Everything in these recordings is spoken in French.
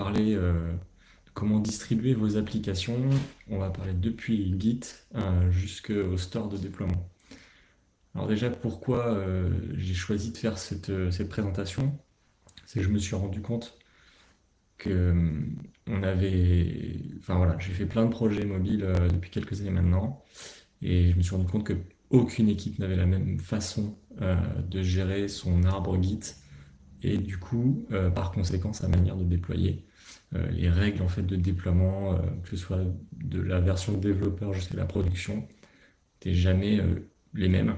parler de comment distribuer vos applications. On va parler depuis Git jusqu'au store de déploiement. Alors déjà, pourquoi j'ai choisi de faire cette présentation? C'est que je me suis rendu compte que on avait... Enfin voilà, j'ai fait plein de projets mobiles depuis quelques années maintenant, et je me suis rendu compte que aucune équipe n'avait la même façon de gérer son arbre Git, et du coup, par conséquent, sa manière de déployer. Les règles en fait de déploiement, que ce soit de la version développeur jusqu'à la production, n'étaient jamais les mêmes.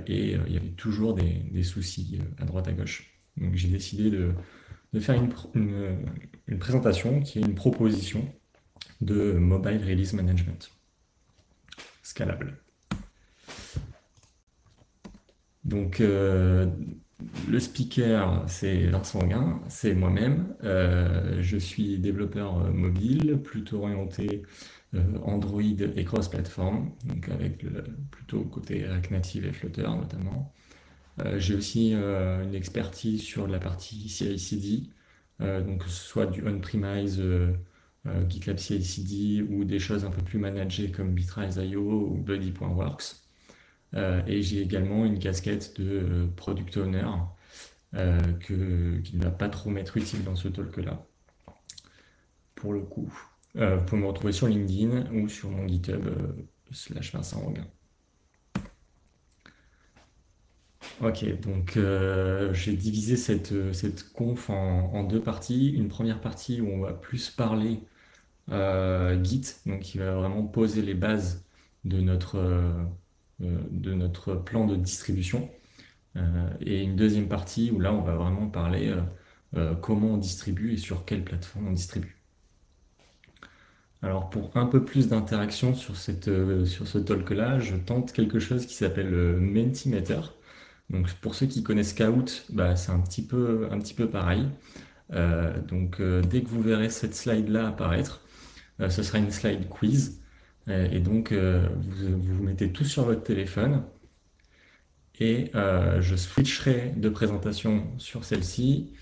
Et il y avait toujours des soucis à droite à gauche. Donc j'ai décidé de faire une présentation qui est une proposition de Mobile Release Management scalable. Donc le speaker, c'est Vincent Guin, c'est moi-même. Je suis développeur mobile, plutôt orienté Android et cross-platform, donc avec plutôt côté React Native et Flutter notamment. J'ai aussi une expertise sur la partie CI/CD, donc que ce soit du on-premise, GitLab CI/CD ou des choses un peu plus managées comme Bitrise.io ou Buddy.works. Et j'ai également une casquette de product owner qui ne va pas trop m'être utile dans ce talk-là, pour le coup. Vous pouvez me retrouver sur LinkedIn ou sur mon GitHub /Vincent Roguin. Ok, donc j'ai divisé cette conf en deux parties. Une première partie où on va plus parler Git, donc qui va vraiment poser les bases de notre plan de distribution. Et une deuxième partie où là on va vraiment parler comment on distribue et sur quelle plateforme on distribue. Alors pour un peu plus d'interaction sur ce talk-là, je tente quelque chose qui s'appelle Mentimeter. Donc pour ceux qui connaissent Kahoot, bah, c'est un petit peu pareil. Dès que vous verrez cette slide-là apparaître, ce sera une slide quiz. Et donc vous vous mettez tout sur votre téléphone. Et je switcherai de présentation sur celle-ci.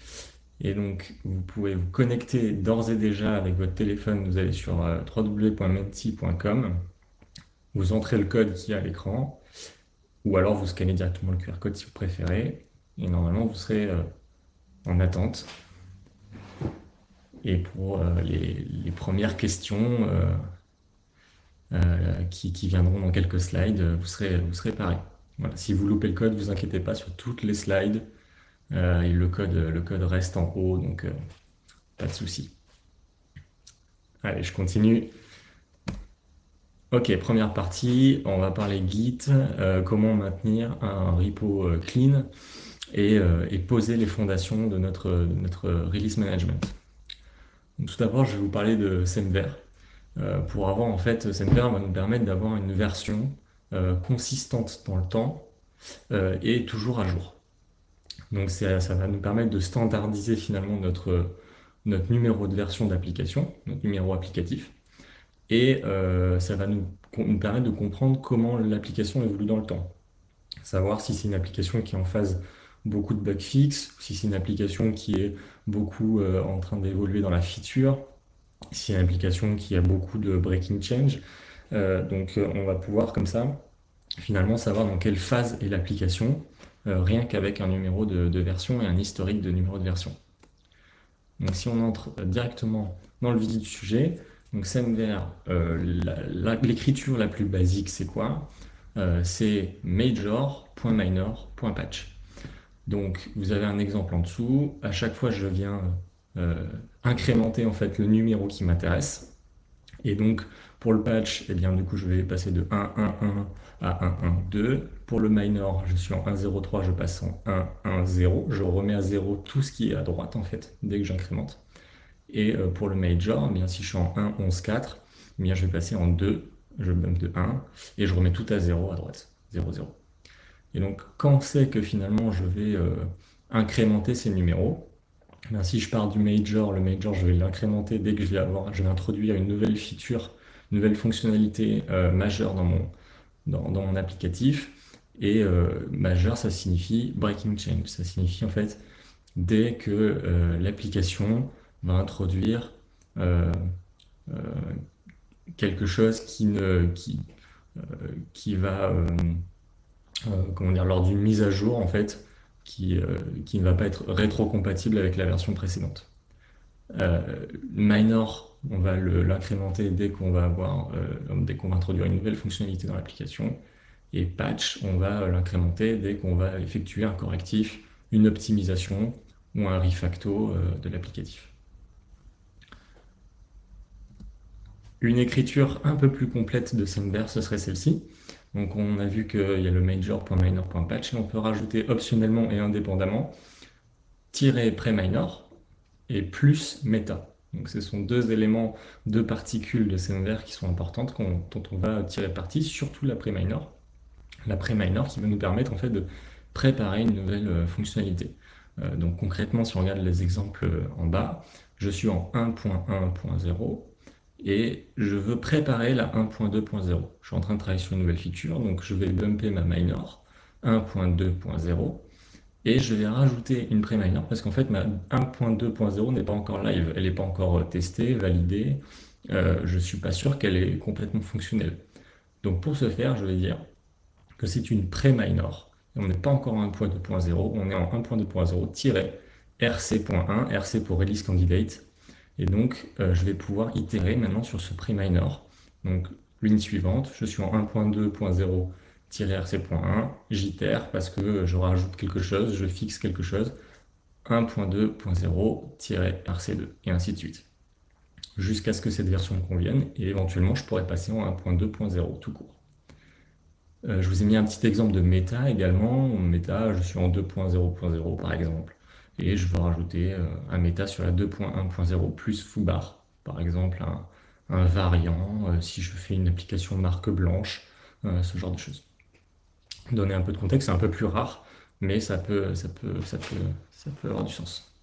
Et donc, vous pouvez vous connecter d'ores et déjà avec votre téléphone. Vous allez sur www.menti.com. Vous entrez le code qui est à l'écran. Ou alors, vous scannez directement le QR code si vous préférez. Et normalement, vous serez en attente. Et pour les premières questions qui viendront dans quelques slides, vous serez pareil. Voilà. Si vous loupez le code, vous inquiétez pas, sur toutes les slides, et le code reste en haut, donc pas de souci. Allez, je continue. Ok, première partie, on va parler Git, comment maintenir un repo clean et poser les fondations de notre release management. Donc, tout d'abord, je vais vous parler de Semver. Pour avoir, en fait, Semver va nous permettre d'avoir une version consistante dans le temps et toujours à jour. Donc ça va nous permettre de standardiser finalement notre numéro de version d'application, notre numéro applicatif, et ça va nous permettre de comprendre comment l'application évolue dans le temps. Savoir si c'est une application qui est en phase beaucoup de bug fix, si c'est une application qui est beaucoup en train d'évoluer dans la feature, si c'est une application qui a beaucoup de breaking change. On va pouvoir comme ça finalement savoir dans quelle phase est l'application, rien qu'avec un numéro de version et un historique de numéro de version. Donc si on entre directement dans le vif du sujet, donc Semver, l'écriture la plus basique, c'est quoi? C'est major.minor.patch. Donc vous avez un exemple en dessous. À chaque fois, je viens incrémenter en fait le numéro qui m'intéresse. Et donc pour le patch, eh bien, du coup, je vais passer de 1.1.1 à 1.1.2. Pour le minor, je suis en 1.0.3, je passe en 1.1.0. Je remets à 0 tout ce qui est à droite, en fait, dès que j'incrémente. Et pour le major, eh bien, si je suis en 1.11.4, eh bien, je vais passer en 2, je bump de 1, et je remets tout à 0 à droite, 0.0. Et donc, quand c'est que finalement je vais incrémenter ces numéros, eh bien, si je pars du major, le major, je vais l'incrémenter dès que je vais introduire une nouvelle feature, une nouvelle fonctionnalité majeure dans mon applicatif. Et majeur, ça signifie breaking change. Ça signifie en fait dès que l'application on va introduire euh, euh, quelque chose qui va, comment dire, lors d'une mise à jour, en fait, qui ne va pas être rétro-compatible avec la version précédente. Minor, on va l'incrémenter dès qu'on va dès qu'on va introduire une nouvelle fonctionnalité dans l'application. Et patch, on va l'incrémenter dès qu'on va effectuer un correctif, une optimisation ou un refacto de l'applicatif. Une écriture un peu plus complète de Semver, ce serait celle-ci. Donc on a vu qu'il y a le major.minor.patch et on peut rajouter optionnellement et indépendamment -preminor et plus meta. Donc ce sont deux éléments, deux particules de Semver qui sont importantes, dont on va tirer parti, surtout la preminor. La preminor qui va nous permettre en fait de préparer une nouvelle fonctionnalité. Donc concrètement, si on regarde les exemples en bas, je suis en 1.1.0 et je veux préparer la 1.2.0. Je suis en train de travailler sur une nouvelle feature, donc je vais bumper ma minor 1.2.0 et je vais rajouter une pré-minor parce qu'en fait ma 1.2.0 n'est pas encore live, elle n'est pas encore testée, validée, je ne suis pas sûr qu'elle est complètement fonctionnelle. Donc pour ce faire, je vais dire que c'est une pré-minor. On n'est pas encore en 1.2.0, on est en 1.2.0-rc.1, RC pour Release Candidate. Et donc, je vais pouvoir itérer maintenant sur ce pré-minor. Donc, ligne suivante, je suis en 1.2.0-rc.1, j'itère parce que je rajoute quelque chose, je fixe quelque chose, 1.2.0-rc2, et ainsi de suite. Jusqu'à ce que cette version me convienne, et éventuellement, je pourrais passer en 1.2.0 tout court. Je vous ai mis un petit exemple de méta également. Méta, je suis en 2.0.0 par exemple. Et je veux rajouter un méta sur la 2.1.0 plus foobar. Par exemple, un variant, si je fais une application marque blanche, ce genre de choses. Donner un peu de contexte, c'est un peu plus rare, mais ça peut avoir du sens.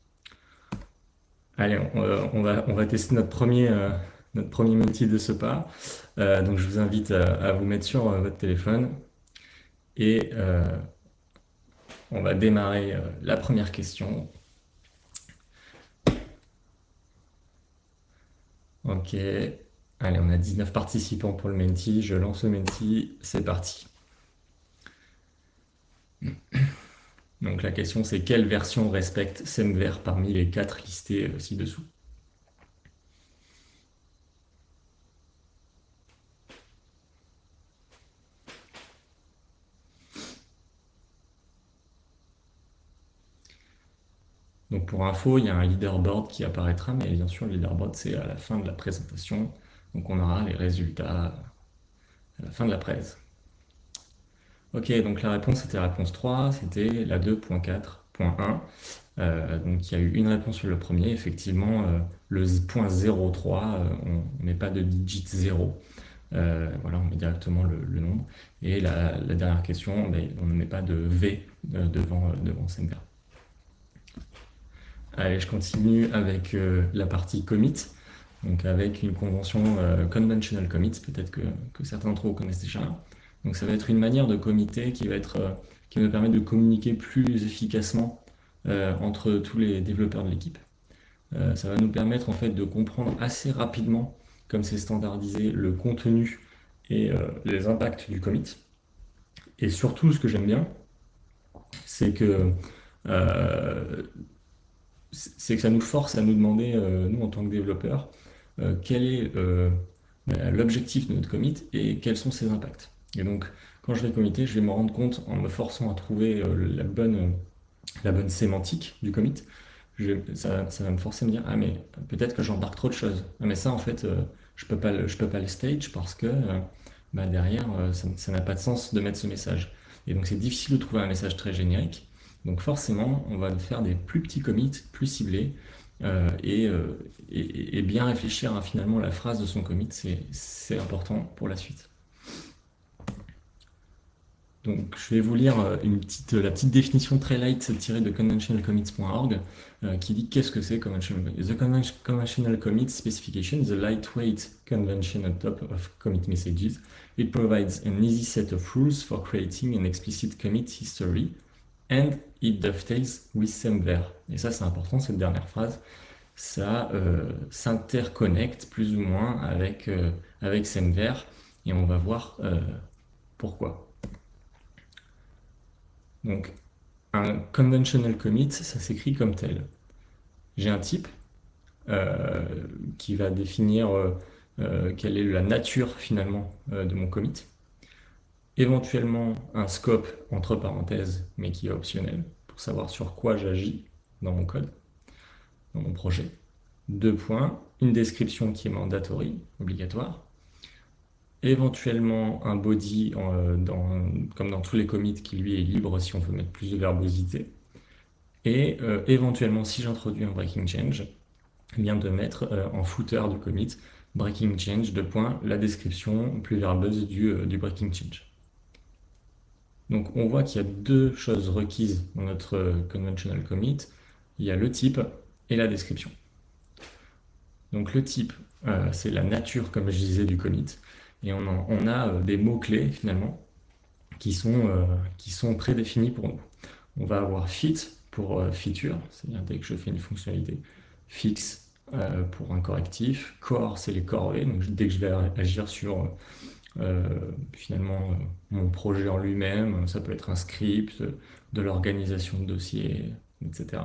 Allez, on va tester notre premier métier de ce pas. Donc je vous invite à vous mettre sur votre téléphone et on va démarrer la première question. Ok, allez, on a 19 participants pour le Menti. Je lance le Menti, c'est parti. Donc la question c'est quelle version respecte Semver parmi les 4 listées ci-dessous? Donc pour info, il y a un leaderboard qui apparaîtra, mais bien sûr le leaderboard c'est à la fin de la présentation. Donc on aura les résultats à la fin de la presse. Ok, donc la réponse c'était la réponse 3, c'était la 2.4.1. Donc il y a eu une réponse sur le premier, effectivement le point 03, on ne met pas de digit 0. Voilà, on met directement le nombre. Et la dernière question, on ne met pas de V devant Semver. Allez, je continue avec la partie commit. Donc avec une convention conventional commit, peut-être que certains d'entre vous connaissent déjà. Donc ça va être une manière de committer qui va nous permettre de communiquer plus efficacement entre tous les développeurs de l'équipe. Ça va nous permettre en fait de comprendre assez rapidement, comme c'est standardisé, le contenu et les impacts du commit. Et surtout, ce que j'aime bien, c'est que ça nous force à nous demander, nous en tant que développeurs, quel est l'objectif de notre commit et quels sont ses impacts. Et donc, quand je vais committer, je vais me rendre compte en me forçant à trouver la bonne sémantique du commit. Ça va me forcer à me dire, ah mais peut-être que j'embarque trop de choses. Ah mais ça en fait, je peux pas le stage parce que derrière, ça n'a pas de sens de mettre ce message. Et donc c'est difficile de trouver un message très générique. Donc forcément, on va faire des plus petits commits, plus ciblés, et bien réfléchir à finalement la phrase de son commit, c'est important pour la suite. Donc je vais vous lire la petite définition très light tirée de conventionalcommits.org qui dit qu'est-ce que c'est conventional commit. The conventional commit specification is a lightweight convention on top of commit messages. It provides an easy set of rules for creating an explicit commit history and it dovetails with Semver. Et ça c'est important, cette dernière phrase. ça s'interconnecte plus ou moins avec Semver, et on va voir pourquoi. Donc, un conventional commit, ça s'écrit comme tel. J'ai un type euh, qui va définir quelle est la nature finalement de mon commit. Éventuellement un scope entre parenthèses, mais qui est optionnel, pour savoir sur quoi j'agis dans mon code, dans mon projet. Deux points, une description qui est mandatory, obligatoire. Éventuellement un body, comme dans tous les commits, qui lui est libre si on veut mettre plus de verbosité. Et éventuellement, si j'introduis un breaking change, eh bien de mettre en footer du commit breaking change, deux points, la description plus verbeuse du breaking change. Donc on voit qu'il y a deux choses requises dans notre conventional commit. Il y a le type et la description. Donc le type, c'est la nature, comme je disais, du commit. Et on a des mots-clés, finalement, qui sont prédéfinis pour nous. On va avoir fit pour feature, c'est-à-dire dès que je fais une fonctionnalité. Fix pour un correctif. Core, c'est les corvées, donc dès que je vais agir sur finalement mon projet en lui-même, ça peut être un script, de l'organisation de dossiers, etc.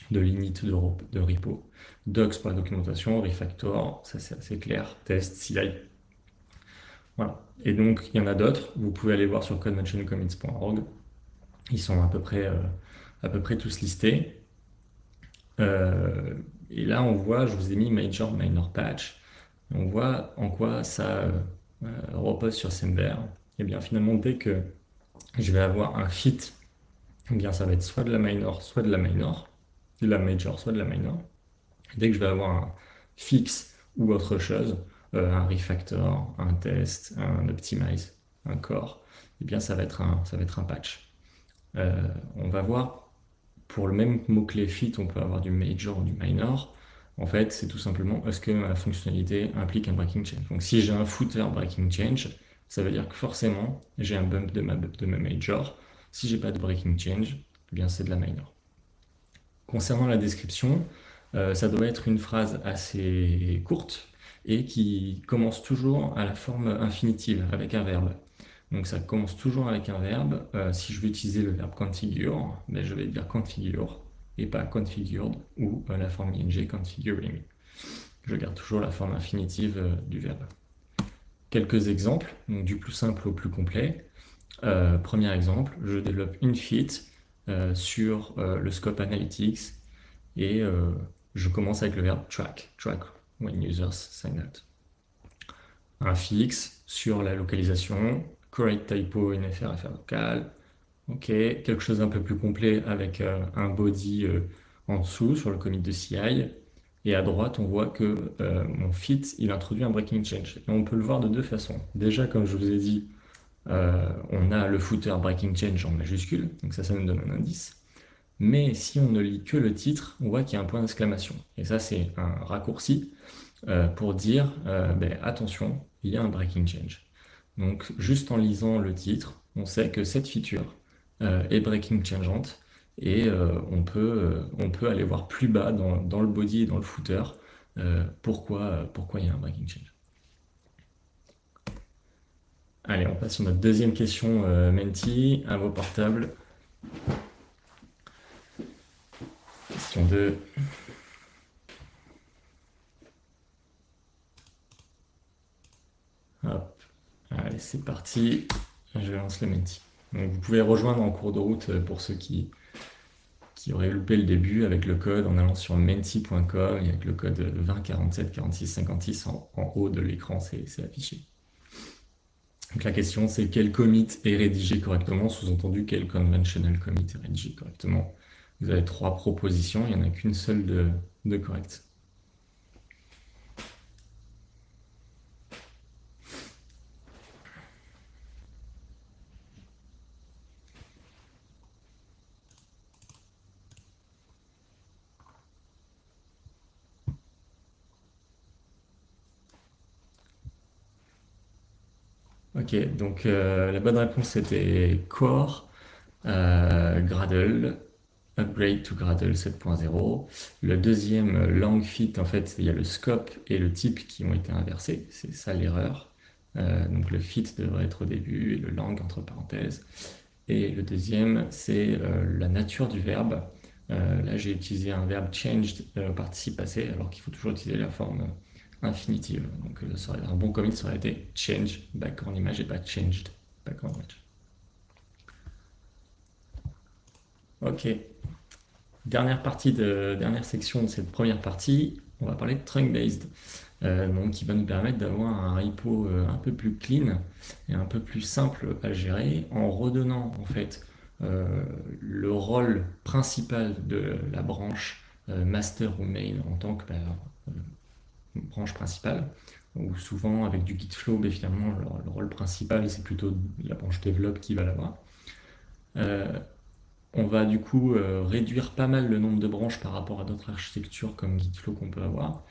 De l'init de repo. Docs pour la documentation, refactor, ça c'est assez clair, test, CI. Voilà. Et donc il y en a d'autres, vous pouvez aller voir sur conventioncommits.org. Ils sont à peu près tous listés. Et là on voit, je vous ai mis major, minor patch. On voit en quoi ça repose sur Semver. Et bien finalement, dès que je vais avoir un fit, eh bien ça va être soit de la minor, soit de la minor, de la major, soit de la minor. Dès que je vais avoir un fix ou autre chose, un refactor, un test, un optimize, un core, eh bien ça va être un patch. On va voir, pour le même mot-clé fit, on peut avoir du major ou du minor. En fait, c'est tout simplement est-ce que ma fonctionnalité implique un breaking change. Donc si j'ai un footer breaking change, ça veut dire que forcément j'ai un bump de ma major. Si j'ai pas de breaking change, eh bien c'est de la minor. Concernant la description, ça doit être une phrase assez courte et qui commence toujours à la forme infinitive avec un verbe. Donc ça commence toujours avec un verbe. Si je veux utiliser le verbe configure, ben je vais dire configure et pas configured ou la forme ing configuring. Je garde toujours la forme infinitive du verbe. Quelques exemples, donc du plus simple au plus complet. Premier exemple, je développe une fit sur le scope analytics et je commence avec le verbe track when users sign out. Un fixe sur la localisation, correct typo in FR local. Ok, quelque chose d'un peu plus complet avec un body en dessous sur le commit de CI. Et à droite, on voit que mon fit, il introduit un breaking change. Et on peut le voir de deux façons. Déjà, comme je vous ai dit, on a le footer breaking change en majuscule, donc ça nous donne un indice. Mais si on ne lit que le titre, on voit qu'il y a un point d'exclamation. Et ça, c'est un raccourci pour dire ben, attention, il y a un breaking change. Donc, juste en lisant le titre, on sait que cette feature est breaking changeante et on peut aller voir plus bas dans le body et dans le footer pourquoi il y a un breaking change. Allez, on passe sur notre deuxième question Menti, à vos portables. Question 2. Hop. Allez, c'est parti. Je lance le Menti. Donc, vous pouvez rejoindre en cours de route pour ceux qui auraient loupé le début avec le code en allant sur menti.com et avec le code 20 47 46 56 en haut de l'écran, c'est affiché. Donc la question c'est quel commit est rédigé correctement, sous-entendu quel conventional commit est rédigé correctement. Vous avez trois propositions, il n'y en a qu'une seule de correcte. Ok, donc la bonne réponse c'était core, Gradle upgrade to Gradle 7.0. Le deuxième, lang fit, en fait, il y a le scope et le type qui ont été inversés. C'est ça l'erreur. Donc le fit devrait être au début et le lang entre parenthèses. Et le deuxième, c'est la nature du verbe. Là, j'ai utilisé un verbe changed au participe passé, alors qu'il faut toujours utiliser la forme infinitive. Donc un bon commit, ça aurait été change back en image et pas changed back en image. Ok. Dernière section de cette première partie, on va parler de trunk-based. Donc qui va nous permettre d'avoir un repo un peu plus clean et un peu plus simple à gérer en redonnant en fait le rôle principal de la branche master ou main en tant que branche principale, ou souvent avec du git flow, mais finalement le rôle principal c'est plutôt la branche develop qui va l'avoir. On va du coup réduire pas mal le nombre de branches par rapport à d'autres architectures comme Gitflow qu'on peut avoir.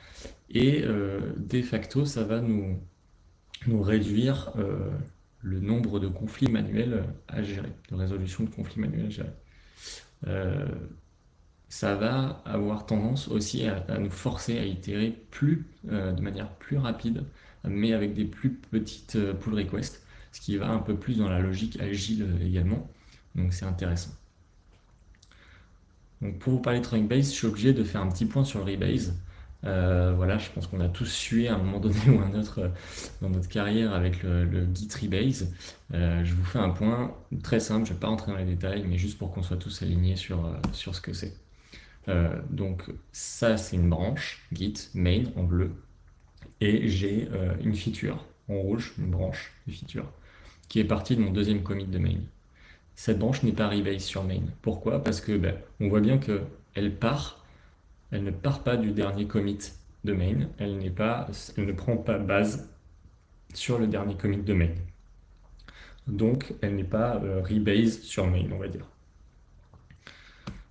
Et de facto, ça va nous réduire le nombre de conflits manuels à gérer, de résolution de conflits manuels à gérer. Ça va avoir tendance aussi à nous forcer à itérer de manière plus rapide, mais avec des plus petites pull requests, ce qui va un peu plus dans la logique agile également. Donc c'est intéressant. Donc pour vous parler de Trunk-Base, je suis obligé de faire un petit point sur le rebase. Voilà, je pense qu'on a tous sué à un moment donné ou un autre dans notre carrière avec le Git Rebase. Je vous fais un point très simple, je ne vais pas rentrer dans les détails, mais juste pour qu'on soit tous alignés sur ce que c'est. Donc ça, c'est une branche, Git, main en bleu, et j'ai une feature en rouge, une branche de feature, qui est partie de mon deuxième commit de main. Cette branche n'est pas rebase sur main. Pourquoi? Parce que on voit bien qu'elle elle ne part pas du dernier commit de main, elle ne prend pas base sur le dernier commit de main. Donc elle n'est pas rebase sur main, on va dire.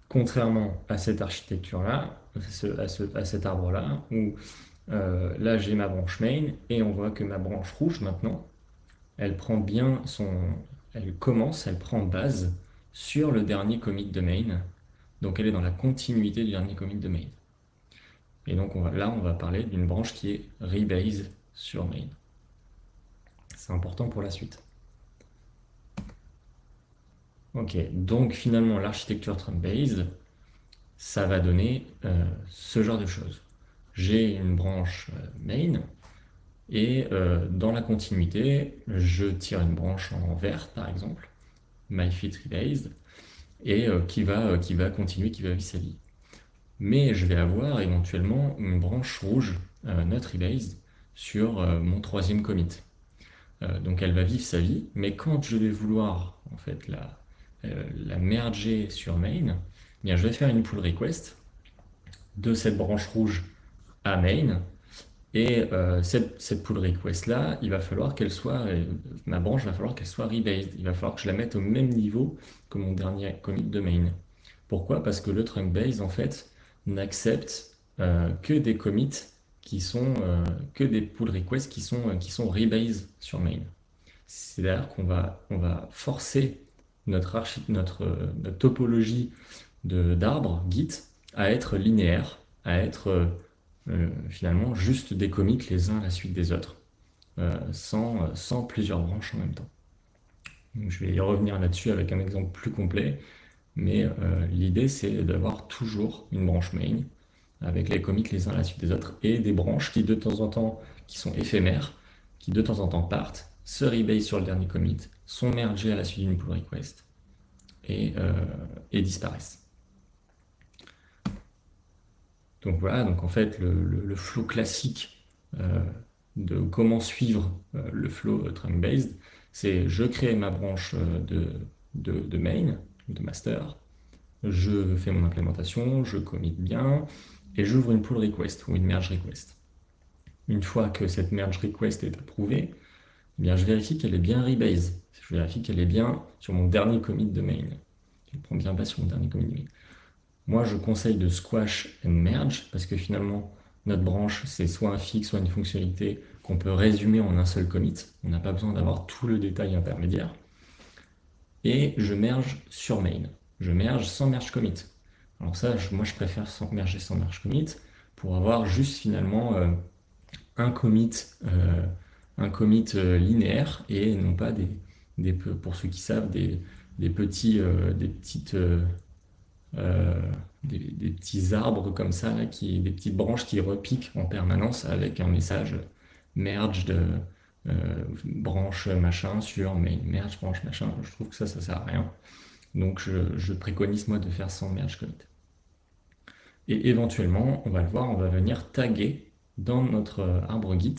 Contrairement à cette architecture-là, à cet arbre-là, où là j'ai ma branche main, et on voit que ma branche rouge maintenant, elle prend bien elle prend base sur le dernier commit de main. Donc elle est dans la continuité du dernier commit de main. Et donc là, on va parler d'une branche qui est rebase sur main. C'est important pour la suite. Ok, donc finalement, l'architecture trunk-based, ça va donner ce genre de choses. J'ai une branche main, et dans la continuité, je tire une branche en vert, par exemple, myFitRebased, et qui va continuer, qui va vivre sa vie. Mais je vais avoir éventuellement une branche rouge, not rebased, sur mon troisième commit. Donc elle va vivre sa vie, mais quand je vais vouloir en fait la merger sur main, eh bien, je vais faire une pull request de cette branche rouge à main, et cette pull request là, il va falloir qu'elle soit, ma branche va falloir qu'elle soit rebased, il va falloir que je la mette au même niveau que mon dernier commit de main. Pourquoi? Parce que le trunk base en fait n'accepte que des commits qui sont que des pull requests qui sont rebase sur main. C'est-à-dire qu'on va forcer notre topologie d'arbre Git à être linéaire, à être finalement juste des commits les uns à la suite des autres, sans plusieurs branches en même temps. Donc, je vais y revenir là-dessus avec un exemple plus complet, mais l'idée c'est d'avoir toujours une branche main avec les commits les uns à la suite des autres et des branches qui de temps en temps, qui sont éphémères, qui de temps en temps partent, se rebase sur le dernier commit, sont mergées à la suite d'une pull request et disparaissent. Donc voilà, donc en fait le flow classique de comment suivre le flow trunk-based, c'est je crée ma branche de main, de master, je fais mon implémentation, je commit bien, et j'ouvre une pull request ou une merge request. Une fois que cette merge request est approuvée, eh bien, je vérifie qu'elle est bien rebase. Je vérifie qu'elle est bien sur mon dernier commit de main. Elle prend bien base sur mon dernier commit de main. Moi, je conseille de squash and merge parce que finalement, notre branche, c'est soit un fixe, soit une fonctionnalité qu'on peut résumer en un seul commit. On n'a pas besoin d'avoir tout le détail intermédiaire. Et je merge sur main. Je merge sans merge commit. Alors ça, moi je préfère merger sans merge commit pour avoir juste finalement un commit, linéaire et non pas pour ceux qui savent, des petits, des petites, des petits arbres comme ça, là, des petites branches qui repiquent en permanence avec un message merge de branche machin sur main merge branche machin. Je trouve que ça sert à rien. Donc je préconise moi de faire sans merge commit. Et éventuellement, on va le voir, on va venir taguer dans notre arbre Git.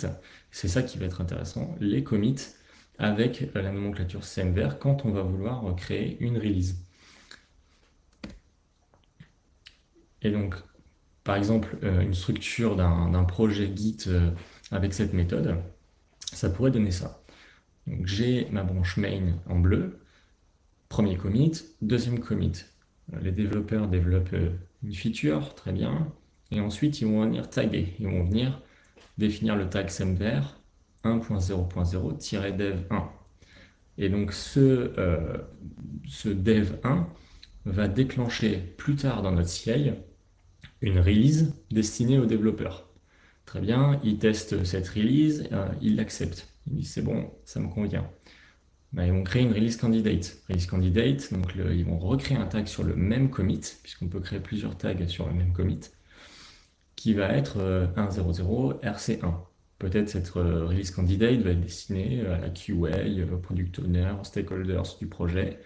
C'est ça qui va être intéressant, les commits avec la nomenclature semver quand on va vouloir créer une release. Et donc, par exemple, une structure d'un projet Git avec cette méthode, ça pourrait donner ça. Donc j'ai ma branche main en bleu, premier commit, deuxième commit. Les développeurs développent une feature, très bien, et ensuite ils vont venir taguer, ils vont venir définir le tag semver 1.0.0-dev1. Et donc ce dev1 va déclencher plus tard dans notre CI une release destinée aux développeurs. Très bien, ils testent cette release, ils l'acceptent. Ils disent c'est bon, ça me convient. Ben, ils vont créer une release candidate. Release candidate, donc ils vont recréer un tag sur le même commit, puisqu'on peut créer plusieurs tags sur le même commit, qui va être 1.0.0 RC1. Peut-être cette release candidate va être destinée à la QA, au product owner, aux stakeholders du projet.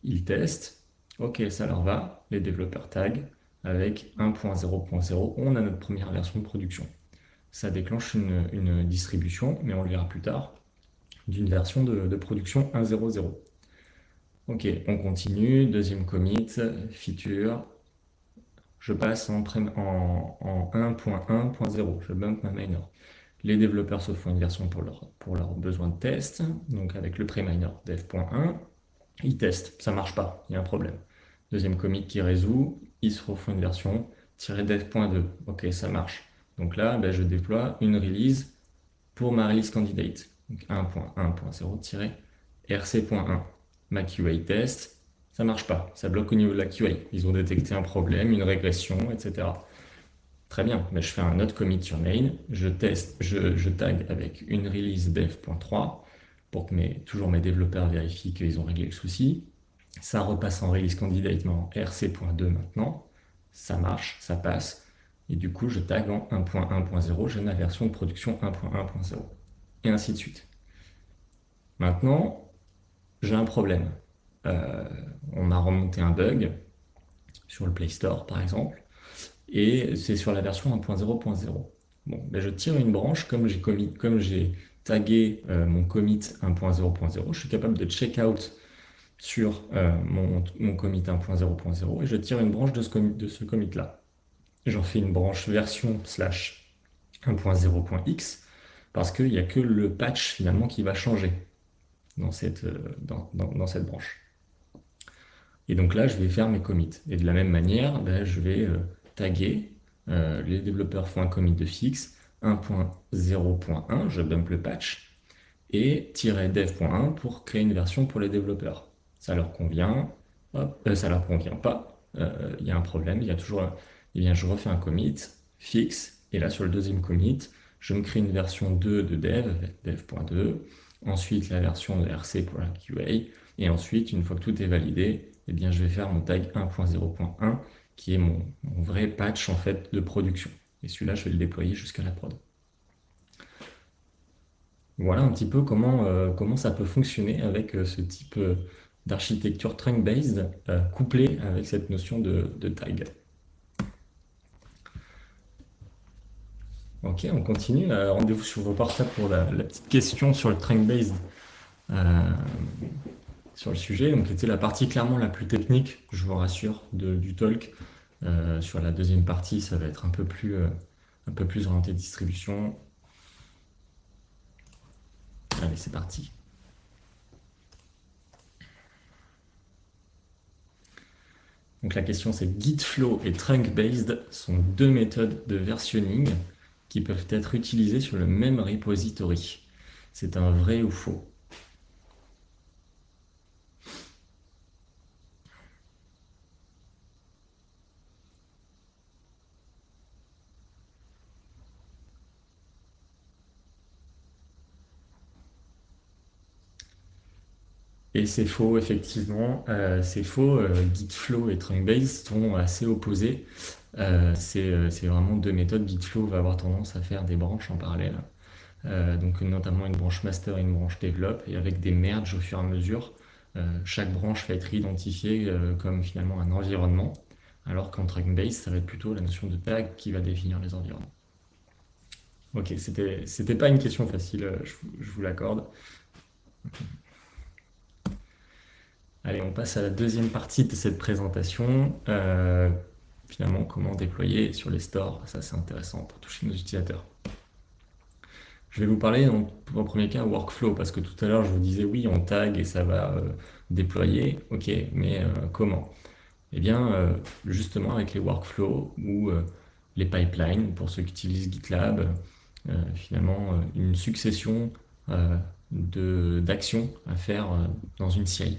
Ils testent, ok, ça leur va, les développeurs taguent avec 1.0.0, on a notre première version de production. Ça déclenche une distribution, mais on le verra plus tard, d'une version de production 1.0.0. Ok, on continue, deuxième commit, feature, je passe en 1.1.0, je bump ma minor. Les développeurs se font une version pour leurs besoins de test, donc avec le pré-minor dev.1, ils testent, ça marche pas, il y a un problème. Deuxième commit qui résout, ils se refont une version -dev.2, ok, ça marche. Donc là, ben, je déploie une release pour ma release candidate, donc 1.1.0-rc.1. Ma QA test, ça marche pas, ça bloque au niveau de la QA. Ils ont détecté un problème, une régression, etc. Très bien, mais je fais un autre commit sur main, je teste, je tag avec une release dev.3 pour que toujours mes développeurs vérifient qu'ils ont réglé le souci. Ça repasse en release candidate, mais en rc.2 maintenant. Ça marche, ça passe. Et du coup, je tag en 1.1.0, j'ai ma version de production 1.1.0. Et ainsi de suite. Maintenant, j'ai un problème. On m'a remonté un bug sur le Play Store, par exemple, et c'est sur la version 1.0.0. Bon, ben je tire une branche, comme j'ai tagué mon commit 1.0.0, je suis capable de check out sur mon commit 1.0.0 et je tire une branche de ce commit-là. J'en fais une branche version slash 1.0.x parce qu'il n'y a que le patch finalement qui va changer dans cette branche. Et donc là, je vais faire mes commits. Et de la même manière, ben, je vais taguer. Les développeurs font un commit de fixe 1.0.1, je bump le patch, et -dev.1 pour créer une version pour les développeurs. Ça leur convient, ça leur convient pas, il y a un problème, il y a toujours eh bien, je refais un commit fixe, et là sur le deuxième commit, je me crée une version 2 de dev, avec dev.2, ensuite la version de RC pour la QA, et ensuite, une fois que tout est validé, eh bien, je vais faire mon tag 1.0.1, qui est mon vrai patch en fait de production. Et celui-là, je vais le déployer jusqu'à la prod. Voilà un petit peu comment ça peut fonctionner avec ce type d'architecture trunk-based couplée avec cette notion de tag. Ok, on continue. Rendez-vous sur vos portables pour la petite question sur le trunk-based sur le sujet. Donc, c'était la partie clairement la plus technique, je vous rassure, du talk. Sur la deuxième partie, ça va être un peu plus orienté distribution. Allez, c'est parti. Donc la question c'est Gitflow et Trunk-based sont deux méthodes de versionning qui peuvent être utilisées sur le même repository. C'est un vrai ou faux? Et c'est faux, effectivement. C'est faux. Gitflow et Trunkbase sont assez opposés. C'est vraiment deux méthodes. Gitflow va avoir tendance à faire des branches en parallèle. Donc notamment une branche master et une branche develop, et avec des merges au fur et à mesure. Chaque branche va être identifiée comme finalement un environnement, alors qu'en Trunkbase, ça va être plutôt la notion de tag qui va définir les environnements. Ok, c'était pas une question facile, je vous l'accorde. Allez, on passe à la deuxième partie de cette présentation. Finalement, comment déployer sur les stores. Ça, c'est intéressant pour toucher nos utilisateurs. Je vais vous parler en premier cas workflow, parce que tout à l'heure, je vous disais oui, on tag et ça va déployer. Ok, mais comment? Eh bien, justement, avec les workflows ou les pipelines, pour ceux qui utilisent GitLab, finalement, une succession d'actions à faire dans une CI.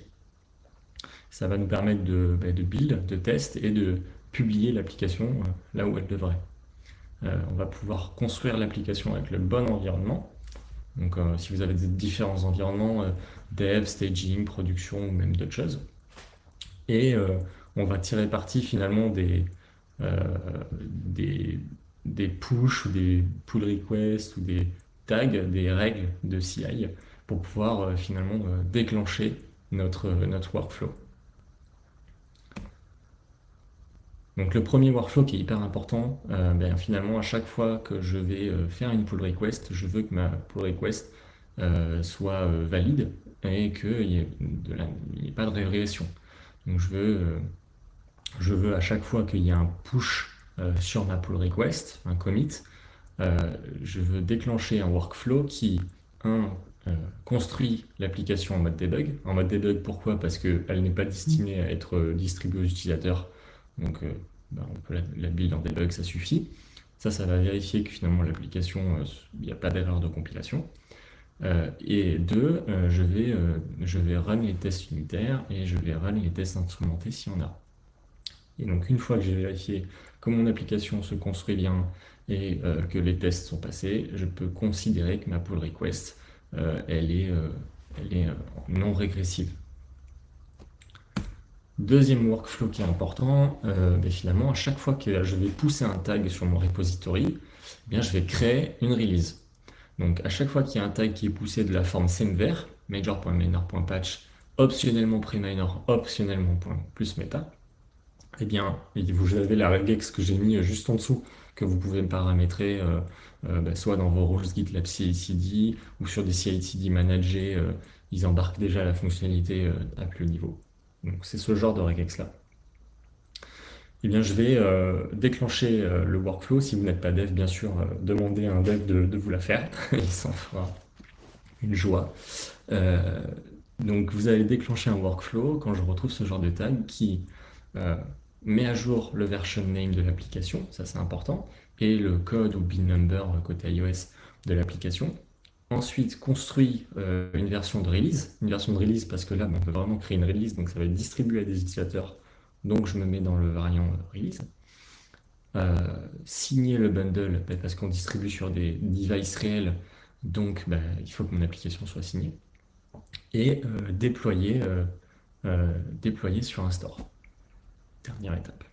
Ça va nous permettre de build, de test et de publier l'application là où elle devrait. On va pouvoir construire l'application avec le bon environnement. Donc si vous avez des différents environnements, dev, staging, production ou même d'autres choses. Et on va tirer parti finalement euh, des, des push ou des pull requests ou des tags, des règles de CI pour pouvoir finalement déclencher notre workflow. Donc le premier workflow qui est hyper important, finalement à chaque fois que je vais faire une pull request, je veux que ma pull request soit valide et qu'il n'y ait pas de régression. Donc je veux à chaque fois qu'il y a un push sur ma pull request, un commit, je veux déclencher un workflow qui, construit l'application en mode debug. En mode debug, pourquoi? Parce qu'elle n'est pas destinée à être distribuée aux utilisateurs. Donc on peut la build en debug, ça suffit. Ça va vérifier que finalement l'application, il n'y a pas d'erreur de compilation. Et deux, je vais run les tests unitaires et je vais run les tests instrumentés s'il y en a. Et donc une fois que j'ai vérifié que mon application se construit bien et que les tests sont passés, je peux considérer que ma pull request, elle est non régressive. Deuxième workflow qui est important, finalement, à chaque fois que je vais pousser un tag sur mon repository, je vais créer une release. Donc à chaque fois qu'il y a un tag qui est poussé de la forme semver, major.minor.patch, optionnellement pre-minor, optionnellement plus meta, vous avez la regex que j'ai mis juste en dessous, que vous pouvez paramétrer soit dans vos roles GitLab CI/CD ou sur des CI/CD managés, ils embarquent déjà la fonctionnalité à plus haut niveau. Donc c'est ce genre de regex là. Je vais déclencher le workflow. Si vous n'êtes pas dev, bien sûr, demandez à un dev de vous la faire. Il s'en fera une joie. Donc vous allez déclencher un workflow quand je retrouve ce genre de tag qui met à jour le version name de l'application, ça c'est important, et le code ou build number côté iOS de l'application. Ensuite, construit une version de release parce que là, on peut vraiment créer une release, donc ça va être distribué à des utilisateurs, donc je me mets dans le variant release. Signer le bundle, parce qu'on distribue sur des devices réels, donc il faut que mon application soit signée. Et déployer sur un store. Dernière étape.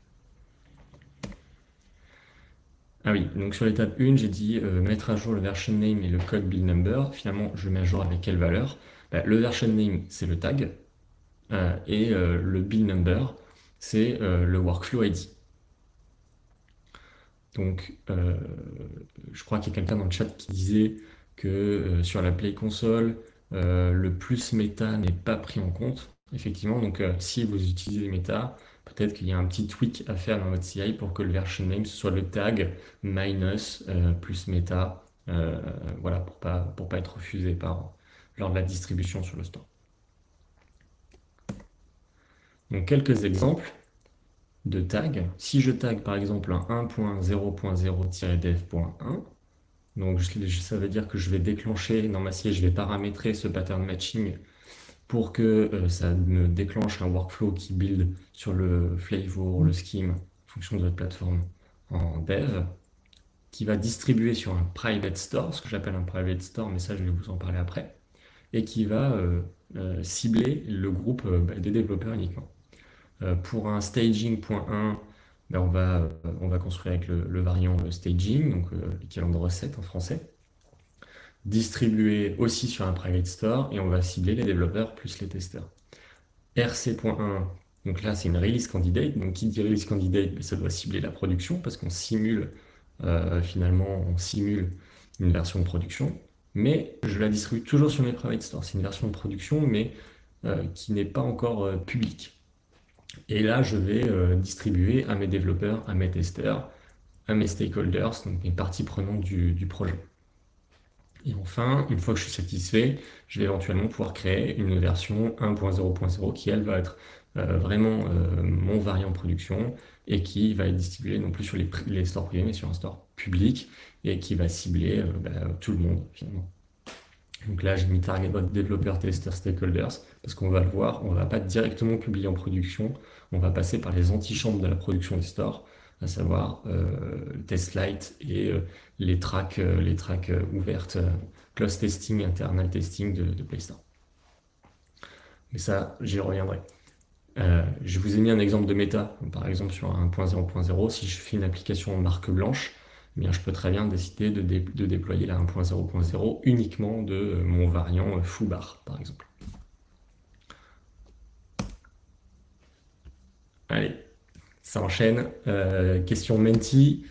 Ah oui, donc sur l'étape 1, j'ai dit mettre à jour le version name et le code build number. Finalement, je mets à jour avec quelle valeur? Le version name, c'est le tag, et le build number, c'est le workflow ID. Donc, je crois qu'il y a quelqu'un dans le chat qui disait que sur la Play Console, le plus méta n'est pas pris en compte. Effectivement, donc si vous utilisez les méta, peut-être qu'il y a un petit tweak à faire dans votre CI pour que le version name ce soit le tag minus plus méta, voilà, pour pas être refusé lors de la distribution sur le store. Donc quelques exemples de tag. Si je tag par exemple un 1.0.0-dev.1, donc ça veut dire que je vais déclencher dans ma CI, je vais paramétrer ce pattern matching pour que ça me déclenche un workflow qui build sur le flavor, le scheme, en fonction de votre plateforme en dev, qui va distribuer sur un private store, ce que j'appelle un private store, mais ça je vais vous en parler après, et qui va cibler le groupe des développeurs uniquement. Pour un staging.1, ben on va construire avec le variant staging, donc l'équivalent de recette en français, distribuer aussi sur un private store, et on va cibler les développeurs plus les testeurs. RC.1, donc là c'est une release candidate, donc qui dit release candidate, ben, ça doit cibler la production, parce qu'on simule, finalement, on simule une version de production, mais je la distribue toujours sur mes private stores. C'est une version de production, mais qui n'est pas encore publique. Et là, je vais distribuer à mes développeurs, à mes testeurs, à mes stakeholders, donc mes parties prenantes du projet. Et enfin, une fois que je suis satisfait, je vais éventuellement pouvoir créer une version 1.0.0 qui, elle, va être vraiment mon variant production et qui va être distribuée non plus sur les stores privés, mais sur un store public et qui va cibler tout le monde, finalement. Donc là, j'ai mis target développeurs, testeurs, stakeholders, parce qu'on va le voir, on ne va pas directement publier en production, on va passer par les antichambres de la production des stores, à savoir TestLite et les tracks ouvertes, close testing, internal testing de Play Store. Mais ça, j'y reviendrai. Je vous ai mis un exemple de méta, par exemple sur 1.0.0, si je fais une application en marque blanche, eh bien, je peux très bien décider de déployer la 1.0.0 uniquement de mon variant foobar, par exemple. Allez, ça enchaîne. Question Menti.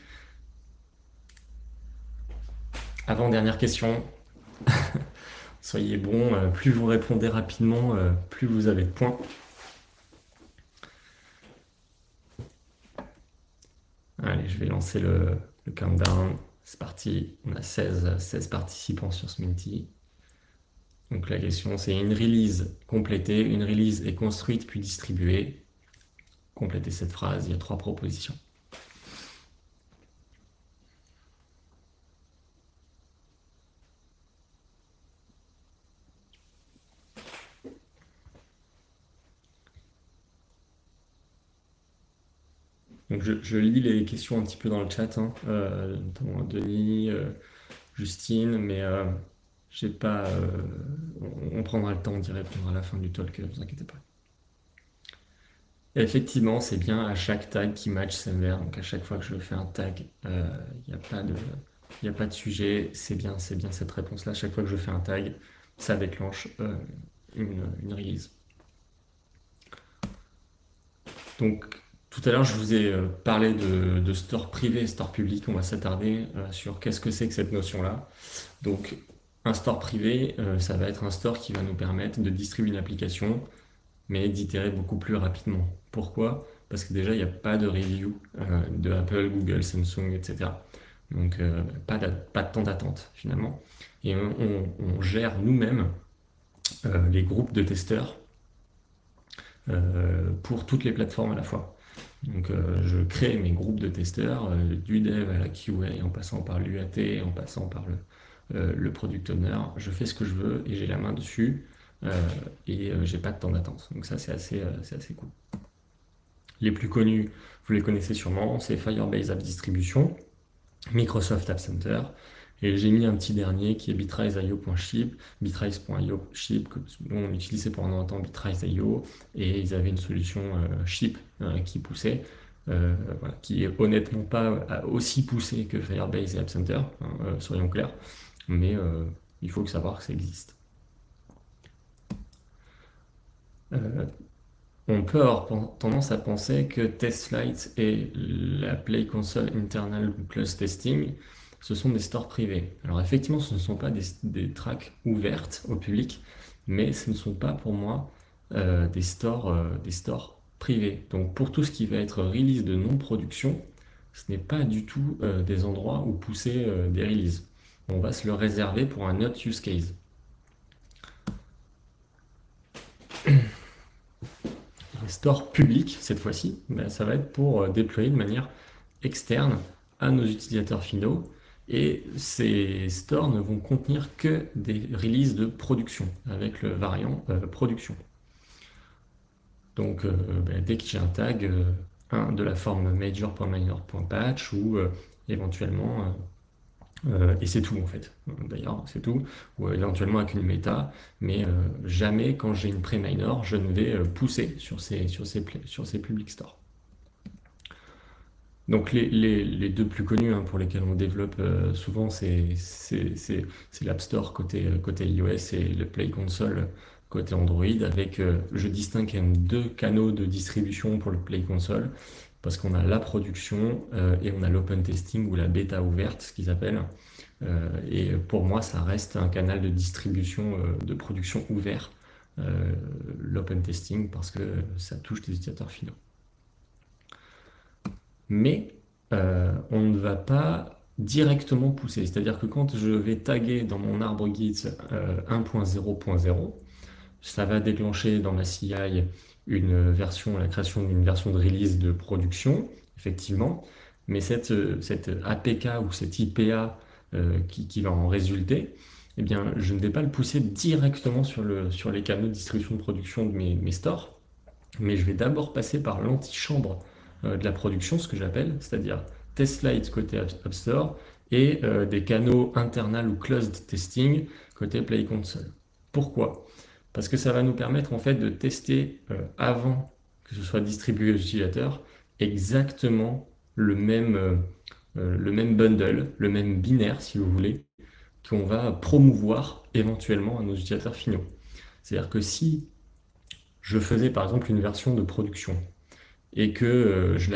Avant-dernière question. Soyez bon, plus vous répondez rapidement, plus vous avez de points. Allez, je vais lancer le countdown. C'est parti. On a 16 participants sur ce Menti. Donc la question, c'est une release complétée, une release est construite puis distribuée. Complétez cette phrase, il y a 3 propositions. Donc je lis les questions un petit peu dans le chat, hein, notamment Denis, Justine, mais j'ai pas, on prendra le temps d'y répondre à la fin du talk, ne vous inquiétez pas. Et effectivement, c'est bien à chaque tag qui match Semver, donc à chaque fois que je fais un tag, il n'y a pas de sujet, c'est bien cette réponse-là. À chaque fois que je fais un tag, ça déclenche une release. Donc, tout à l'heure, je vous ai parlé de store privé et store public. On va s'attarder sur qu'est-ce que c'est que cette notion-là. Donc, un store privé, ça va être un store qui va nous permettre de distribuer une application, mais d'itérer beaucoup plus rapidement. Pourquoi? Parce que déjà, il n'y a pas de review de Apple, Google, Samsung, etc. Donc, pas de temps d'attente, finalement. Et on gère nous-mêmes les groupes de testeurs pour toutes les plateformes à la fois. Donc je crée mes groupes de testeurs, du dev à la QA, en passant par l'UAT, en passant par le product owner. Je fais ce que je veux et j'ai la main dessus et j'ai pas de temps d'attente. Donc ça c'est assez cool. Les plus connus, vous les connaissez sûrement, c'est Firebase App Distribution, Microsoft App Center, et j'ai mis un petit dernier qui est bitrise.io.ship, bitrise.io ship, que on utilisait pendant un temps Bitrise.io, et ils avaient une solution ship qui poussait, voilà, qui est honnêtement pas aussi poussée que Firebase et App Center, hein, soyons clairs, mais il faut savoir que ça existe. On peut avoir tendance à penser que TestFlight et la Play Console Internal Plus Testing, ce sont des stores privés. Alors effectivement, ce ne sont pas des tracks ouvertes au public, mais ce ne sont pas pour moi des stores privés. Donc pour tout ce qui va être release de non-production, ce n'est pas du tout des endroits où pousser des releases. On va se le réserver pour un autre use case. Les stores publics, cette fois-ci, ben, ça va être pour déployer de manière externe à nos utilisateurs finaux. Et ces stores ne vont contenir que des releases de production, avec le variant production. Donc ben, dès que j'ai un tag de la forme major.minor.patch ou éventuellement Et c'est tout en fait. D'ailleurs, c'est tout. Ou éventuellement avec une méta, mais jamais quand j'ai une pré-minor, je ne vais pousser sur ces public stores. Donc les deux plus connus hein, pour lesquels on développe souvent, c'est l'App Store côté iOS et le Play Console côté Android, avec, je distingue quand même deux canaux de distribution pour le Play Console, parce qu'on a la production et on a l'open testing ou la bêta ouverte, ce qu'ils appellent. Et pour moi, ça reste un canal de distribution, de production ouvert, l'open testing, parce que ça touche les utilisateurs finaux. Mais on ne va pas directement pousser. C'est-à-dire que quand je vais taguer dans mon arbre Git 1.0.0, ça va déclencher dans ma CI la création d'une version de release de production, effectivement. Mais cette APK ou cette IPA qui va en résulter, eh bien, je ne vais pas le pousser directement sur les canaux de distribution de production de mes stores, mais je vais d'abord passer par l'antichambre de la production, ce que j'appelle, c'est-à-dire TestLite côté App Store et des canaux internal ou closed testing côté Play Console. Pourquoi? Parce que ça va nous permettre en fait de tester avant que ce soit distribué aux utilisateurs exactement le même bundle, le même binaire si vous voulez, qu'on va promouvoir éventuellement à nos utilisateurs finaux. C'est-à-dire que si je faisais par exemple une version de production et que je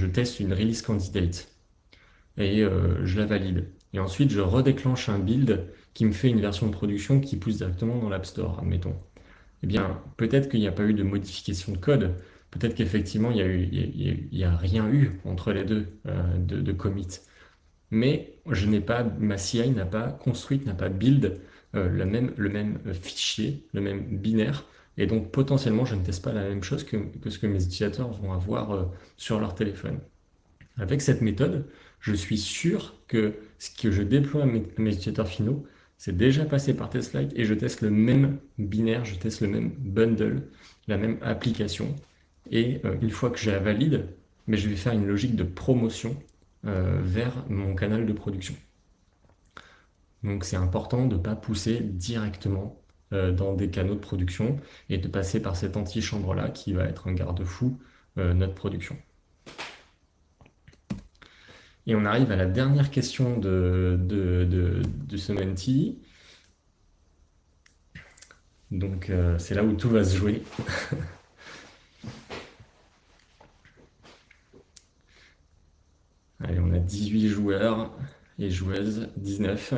teste une release candidate et je la valide. Et ensuite, je redéclenche un build qui me fait une version de production qui pousse directement dans l'App Store, admettons. Eh bien, peut-être qu'il n'y a pas eu de modification de code, peut-être qu'effectivement, il y a rien eu entre les deux de commit. Mais ma CI n'a pas construit, n'a pas build le même fichier, le même binaire, et donc potentiellement je ne teste pas la même chose que ce que mes utilisateurs vont avoir sur leur téléphone. Avec cette méthode, je suis sûr que ce que je déploie à mes utilisateurs finaux, c'est déjà passé par TestLite et je teste le même binaire, je teste le même bundle, la même application. Et une fois que je la valide, mais je vais faire une logique de promotion vers mon canal de production. Donc c'est important de ne pas pousser directement dans des canaux de production et de passer par cette antichambre-là qui va être un garde-fou notre production. Et on arrive à la dernière question de ce menti. Donc c'est là où tout va se jouer. Allez, on a 18 joueurs et joueuses, 19.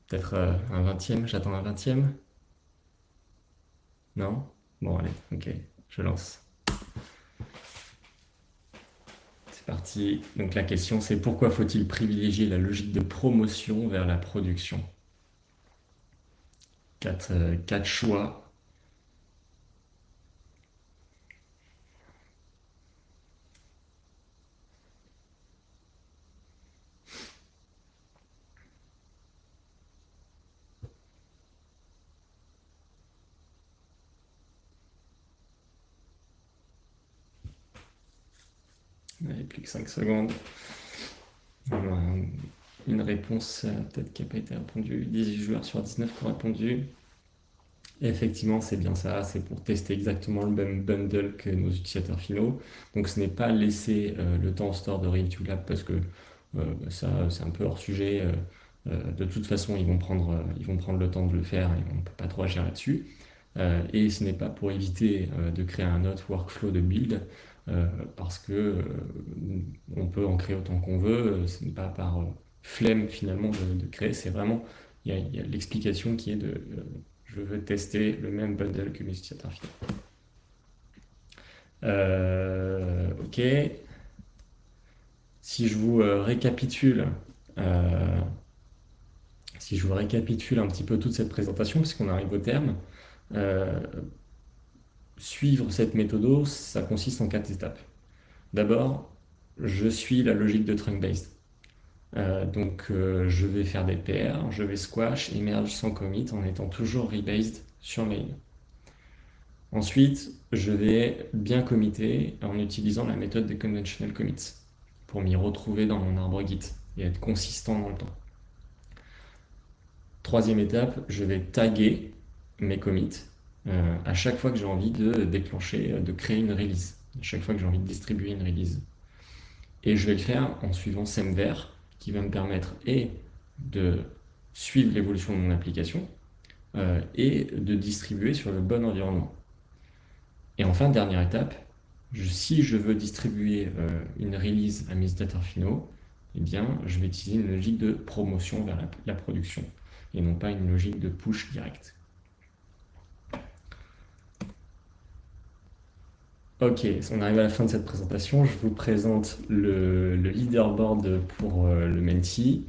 Peut-être un 20e, j'attends un 20e. Non? Bon, allez, ok, je lance. C'est parti. Donc la question, c'est pourquoi faut-il privilégier la logique de promotion vers la production? 4 choix. Allez, plus que 5 secondes. Une réponse peut-être qui n'a pas été répondue. 18 joueurs sur 19 qui ont répondu. Et effectivement, c'est bien ça, c'est pour tester exactement le même bundle que nos utilisateurs finaux. Donc ce n'est pas laisser le temps au store de Ready to Lab parce que ça c'est un peu hors sujet. De toute façon, ils vont prendre le temps de le faire et on ne peut pas trop agir là-dessus. Et ce n'est pas pour éviter de créer un autre workflow de build parce que on peut en créer autant qu'on veut. Ce n'est pas par flemme finalement de créer, c'est vraiment, il y a l'explication qui est de je veux tester le même bundle que mes utilisateurs finaux. Ok. Si je vous récapitule, un petit peu toute cette présentation, puisqu'on arrive au terme, suivre cette méthode, ça consiste en 4 étapes. D'abord, je suis la logique de trunk-based. Donc je vais faire des PR, je vais squash et merge sans commit en étant toujours rebased sur main. Ensuite, je vais bien committer en utilisant la méthode des conventional commits pour m'y retrouver dans mon arbre Git et être consistant dans le temps. Troisième étape, je vais taguer mes commits à chaque fois que j'ai envie de déclencher, de créer une release, à chaque fois que j'ai envie de distribuer une release. Et je vais le faire en suivant Semver, qui va me permettre de suivre l'évolution de mon application et de distribuer sur le bon environnement. Et enfin, dernière étape, si je veux distribuer une release à mes utilisateurs finaux, eh bien, je vais utiliser une logique de promotion vers la production et non pas une logique de push direct. Ok, on arrive à la fin de cette présentation. Je vous présente le leaderboard pour le Menti.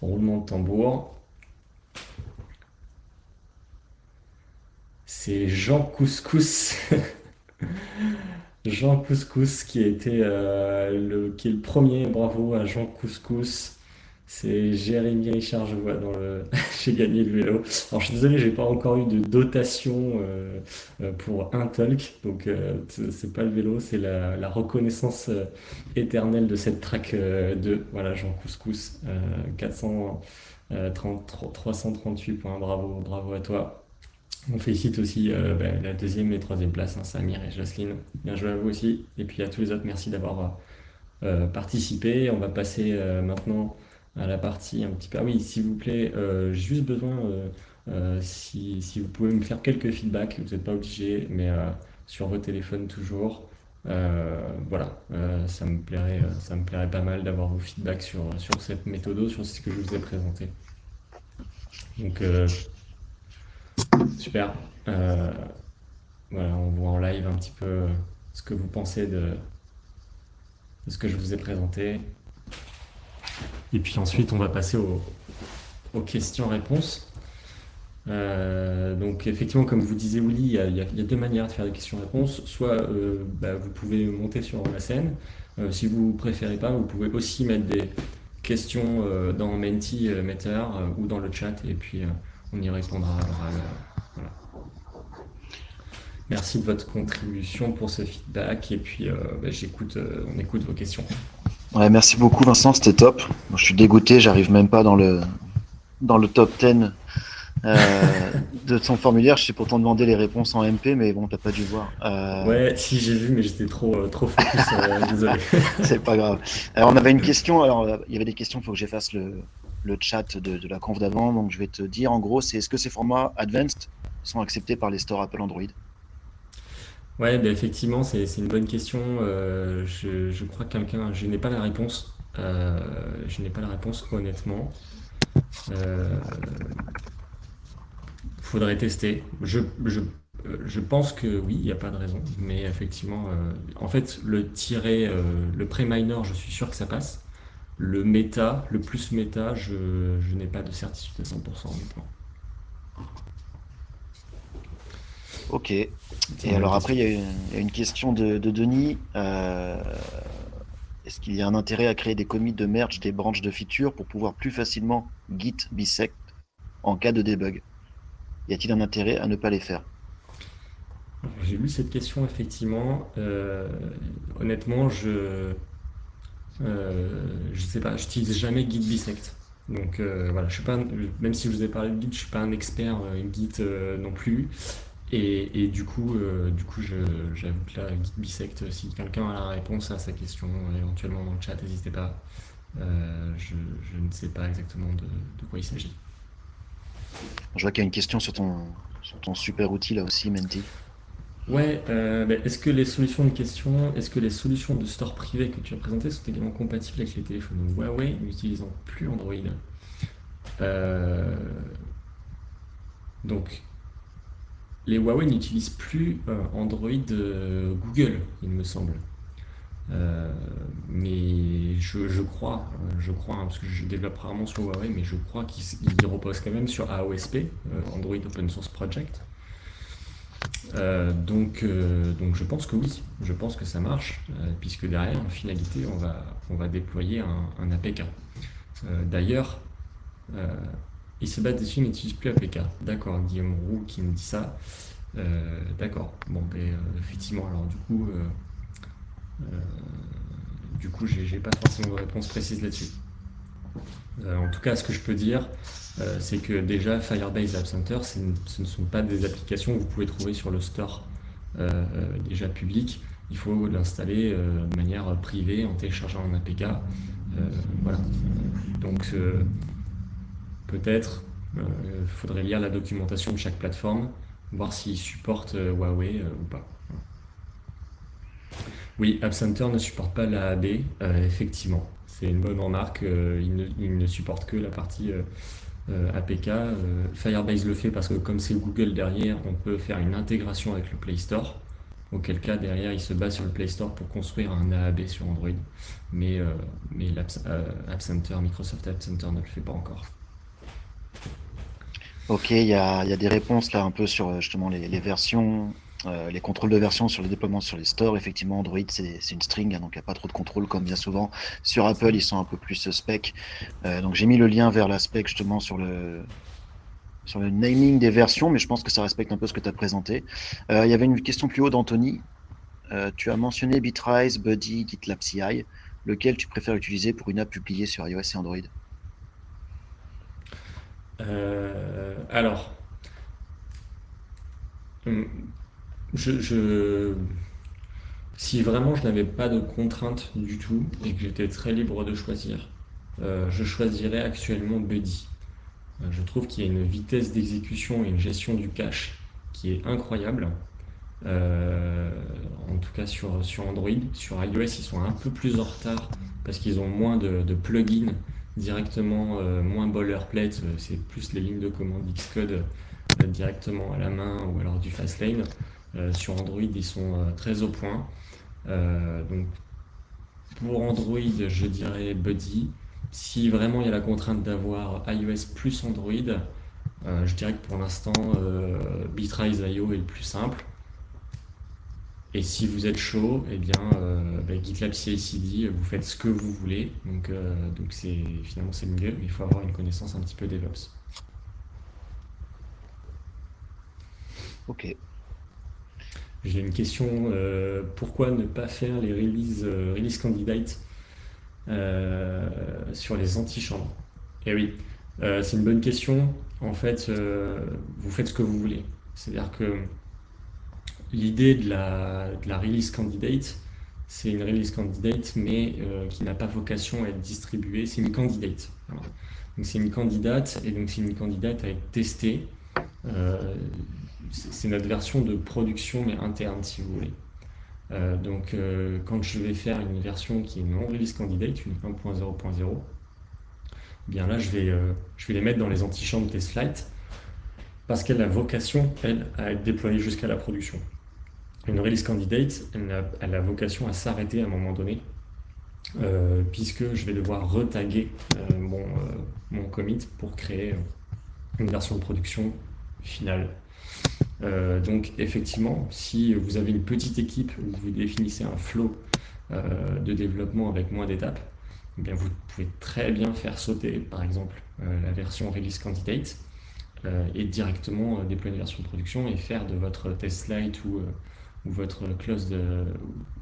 Roulement de tambour. C'est Jean Couscous. Jean Couscous qui a été qui est le premier. Bravo à Jean Couscous. C'est Jérémy Richard, je vois dans le. J'ai gagné le vélo. Alors je suis désolé, j'ai pas encore eu de dotation pour un talk, donc c'est pas le vélo, c'est la reconnaissance éternelle de cette track 2. Voilà, Jean Couscous, 338 points, bravo, bravo à toi. On félicite aussi la deuxième et troisième place, hein, Samir et Jocelyne. Bien joué à vous aussi. Et puis à tous les autres, merci d'avoir participé. On va passer maintenant à la partie un petit peu. Ah oui, s'il vous plaît, j'ai juste besoin, si vous pouvez me faire quelques feedbacks, vous n'êtes pas obligé, mais sur vos téléphones toujours. Voilà, ça me plairait pas mal d'avoir vos feedbacks sur cette méthode, sur ce que je vous ai présenté. Donc, super. Voilà, on voit en live un petit peu ce que vous pensez de ce que je vous ai présenté. Et puis ensuite, on va passer aux questions-réponses. Donc effectivement, comme vous disiez Willy, il y a deux manières de faire des questions-réponses. Soit vous pouvez monter sur la scène. Si vous préférez pas, vous pouvez aussi mettre des questions dans Mentimeter ou dans le chat et puis on y répondra. Voilà. Merci de votre contribution pour ce feedback et puis on écoute vos questions. Ouais, merci beaucoup Vincent, c'était top. Moi, je suis dégoûté, j'arrive même pas dans le top 10 de ton formulaire. Je t'ai pourtant demandé les réponses en MP, mais bon, t'as pas dû voir. Ouais, si j'ai vu, mais j'étais trop focus, désolé. C'est pas grave. Alors on avait une question, il y avait des questions, il faut que j'efface le chat de la conf d'avant, donc je vais te dire en gros, est-ce que ces formats advanced sont acceptés par les stores Apple Android? Ouais, effectivement, c'est une bonne question. Je crois que je n'ai pas la réponse. Je n'ai pas la réponse, honnêtement. Faudrait tester. Je pense que oui, il n'y a pas de raison. Mais effectivement, en fait, le pré-minor, je suis sûr que ça passe. Le méta, le plus méta, je n'ai pas de certitude à 100%, honnêtement. Ok. Et alors après, il y a une question de Denis. Est-ce qu'il y a un intérêt à créer des commits de merge des branches de features pour pouvoir plus facilement git bisect en cas de debug? Y a-t-il un intérêt à ne pas les faire? J'ai lu cette question, effectivement. Honnêtement, je sais pas, je n'utilise jamais Git bisect. Donc voilà, je suis pas, même si je vous ai parlé de Git, je suis pas un expert Git non plus. Et du coup, j'avoue que là, Git bisect, si quelqu'un a la réponse à sa question, éventuellement dans le chat, n'hésitez pas. Je ne sais pas exactement de quoi il s'agit. Je vois qu'il y a une question sur ton super outil là aussi, Menti. Ouais, est-ce que les solutions de store privé que tu as présentées sont également compatibles avec les téléphones Huawei n'utilisant plus Android? Donc, les Huawei n'utilisent plus Android Google, il me semble. Mais je crois, hein, parce que je développe rarement sur Huawei, mais je crois qu'ils reposent quand même sur AOSP, Android Open Source Project. Donc je pense que oui, je pense que ça marche, puisque derrière, en finalité, on va déployer un APK. D'ailleurs, ils se battent dessus, mais n'utilisent plus APK. D'accord, Guillaume Roux qui me dit ça. D'accord, bon, effectivement, alors du coup, du coup, j'ai pas forcément de réponse précise là-dessus. En tout cas, ce que je peux dire, c'est que déjà, Firebase App Center, ce ne sont pas des applications que vous pouvez trouver sur le store déjà public. Il faut l'installer de manière privée en téléchargeant un APK. Voilà. Donc, peut-être faudrait lire la documentation de chaque plateforme, voir s'ils supportent Huawei ou pas. Oui, App Center ne supporte pas la AB, effectivement. C'est une bonne remarque, il ne supporte que la partie APK. Firebase le fait parce que comme c'est Google derrière, on peut faire une intégration avec le Play Store. Auquel cas, derrière, il se base sur le Play Store pour construire un AAB sur Android. Mais l'App Center, Microsoft App Center ne le fait pas encore. Ok, il y a des réponses là un peu sur justement les versions, les contrôles de version sur les déploiements sur les stores. Effectivement, Android, c'est une string, hein, donc il n'y a pas trop de contrôle comme bien souvent. Sur Apple, ils sont un peu plus spec. Donc j'ai mis le lien vers la spec justement sur le naming des versions, mais je pense que ça respecte un peu ce que tu as présenté. Il y avait une question plus haut d'Anthony. Tu as mentionné Bitrise, Buddy, GitLab CI. Lequel tu préfères utiliser pour une app publiée sur iOS et Android? Alors, hum, je, si vraiment je n'avais pas de contraintes du tout et que j'étais très libre de choisir, je choisirais actuellement Buddy. Je trouve qu'il y a une vitesse d'exécution et une gestion du cache qui est incroyable. Euh, En tout cas sur Android. Sur iOS, ils sont un peu plus en retard parce qu'ils ont moins de plugins directement, moins boilerplate. C'est plus les lignes de commande Xcode directement à la main ou alors du Fastlane. Sur Android, ils sont très au point. Donc pour Android, je dirais Buddy. Si vraiment il y a la contrainte d'avoir iOS plus Android, je dirais que pour l'instant, Bitrise.io est le plus simple. Et si vous êtes chaud, eh bien, GitLab CI/CD, vous faites ce que vous voulez. Donc finalement c'est mieux, mais il faut avoir une connaissance un petit peu DevOps. Ok. J'ai une question, pourquoi ne pas faire les release candidates sur les antichambres? Eh oui, c'est une bonne question. En fait, vous faites ce que vous voulez. C'est-à-dire que l'idée de la release candidate, c'est une release candidate, mais qui n'a pas vocation à être distribuée. C'est une candidate. Voilà. Donc c'est une candidate, et donc c'est une candidate à être testée. Euh, c'est notre version de production, mais interne, si vous voulez. Quand je vais faire une version qui est non release candidate, une 1.0.0, bien là, je vais les mettre dans les antichambres test flight parce qu'elle a vocation, elle, à être déployée jusqu'à la production. Une release candidate, elle a vocation à s'arrêter à un moment donné, puisque je vais devoir retaguer mon commit pour créer une version de production finale. Donc effectivement, si vous avez une petite équipe où vous définissez un flow de développement avec moins d'étapes, eh bien vous pouvez très bien faire sauter par exemple la version release candidate et directement déployer une version de production et faire de votre test slide ou votre clause de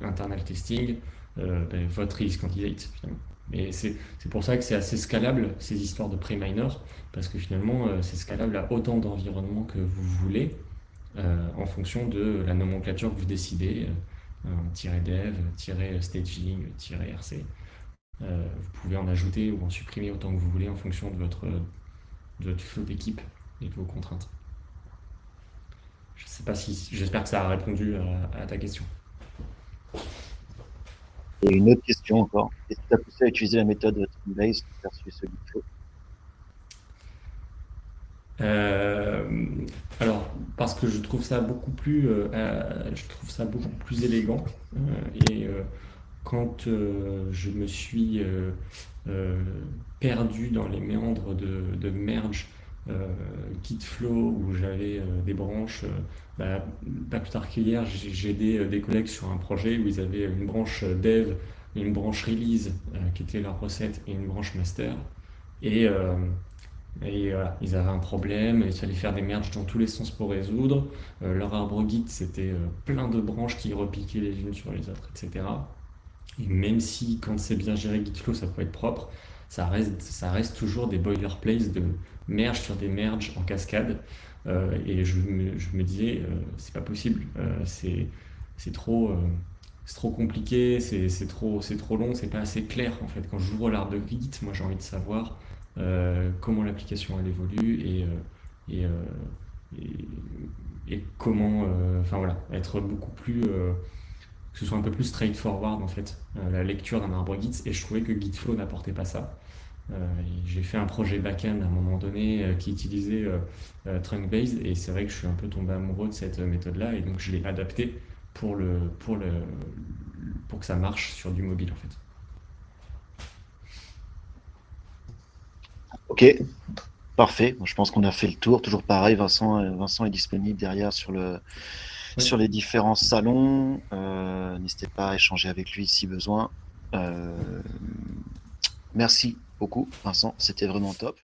internal testing votre release candidate finalement. Et c'est pour ça que c'est assez scalable ces histoires de pre-minor, parce que finalement c'est scalable à autant d'environnements que vous voulez en fonction de la nomenclature que vous décidez, -dev, -staging, -rc. Vous pouvez en ajouter ou en supprimer autant que vous voulez en fonction de votre flow d'équipe et de vos contraintes. J'espère que ça a répondu à ta question. Et une autre question encore. Qu'est-ce qui t'a poussé à utiliser la méthode Streambase versus Gitflow? Euh, alors, parce que je trouve ça beaucoup plus élégant. Et quand je me suis euh, perdu dans les méandres de merge Gitflow où j'avais des branches, pas plus tard qu'hier, j'ai aidé des collègues sur un projet où ils avaient une branche dev, une branche release qui était leur recette et une branche master. Et, euh, et voilà, ils avaient un problème, il fallait faire des merges dans tous les sens pour résoudre. Leur arbre Git, c'était plein de branches qui repiquaient les unes sur les autres, etc. Et même si quand c'est bien géré Gitflow, ça peut être propre, ça reste toujours des boilerplates de merge sur des merges en cascade. Et je me disais, c'est pas possible, c'est trop, euh, c'est trop compliqué, c'est trop long, c'est pas assez clair en fait. Quand j'ouvre l'arbre de Git, moi j'ai envie de savoir comment l'application elle évolue et, et comment, enfin voilà, être beaucoup plus que ce soit un peu plus straightforward en fait, la lecture d'un arbre Git, et je trouvais que Gitflow n'apportait pas ça. J'ai fait un projet back-end à un moment donné qui utilisait Trunk-based, et c'est vrai que je suis un peu tombé amoureux de cette méthode-là, et donc je l'ai adapté pour que ça marche sur du mobile en fait. Ok, parfait. Bon, je pense qu'on a fait le tour. Toujours pareil, Vincent est disponible derrière Oui, sur les différents salons. N'hésitez pas à échanger avec lui si besoin. Euh, Merci beaucoup, Vincent. C'était vraiment top.